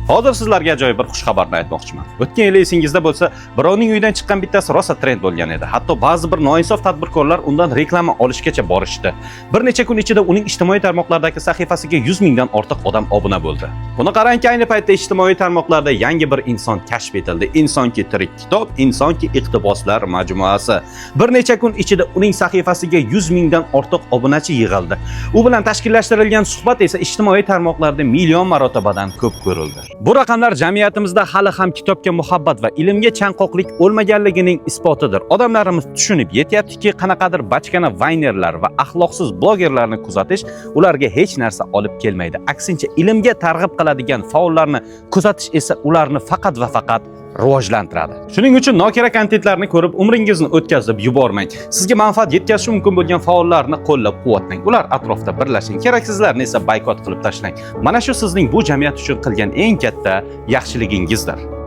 Hozir sizlarga ajoyib bir xush xabarni aytmoqchiman. O'tgan yil esingizda bo'lsa, birovning uyidan chiqqan bittasi rosa trend bo'lgan edi. Hatto ba'zi bir noinsof tadbirkorlar undan reklama olishgacha borishdi. Bir necha kun ichida uning ijtimoiy tarmoqlardagi sahifasiga 100 mingdan ortiq odam obuna bo'ldi. Buni qarangki, ayni paytda ijtimoiy tarmoqlarda yangi bir inson kashf etildi. Insonki tirik kitob, insonki iqtiboslar majmuasi. Bir necha kun ichida uning sahifasiga 100 mingdan ortiq obunachi yig'ildi. U bilan tashkillashtirilgan suhbat esa ijtimoiy tarmoqlarda million marotabadan ko'p ko'rildi. Bu raqamlar jamiyatimizda hali ham kitobga muhabbat va ilmga chanqoqlik o'lmaganligining isbotidir. Odamlarimiz tushunib yetyaptiki, qanaqadir bachkana vaynerlar va axloqsiz blogerlarni kuzatish ularga hech narsa olib kelmaydi. Aksincha, ilmga targ'ib qiladigan faollarni kuzatish esa ularni faqat va faqat rivojlantiradi. Shuning uchun nokerak kontentlarni ko'rib umringizni o'tkazib yubormang. Sizga manfaat yetkazishi mumkin bo'lgan faollarni qo'llab-quvvatlang. Ular atrofida birlashing. Keraksizlarni esa boykot qilib tashlang. Mana shu sizning bu jamiyat uchun qilgan eng katta yaxshiligingizdir.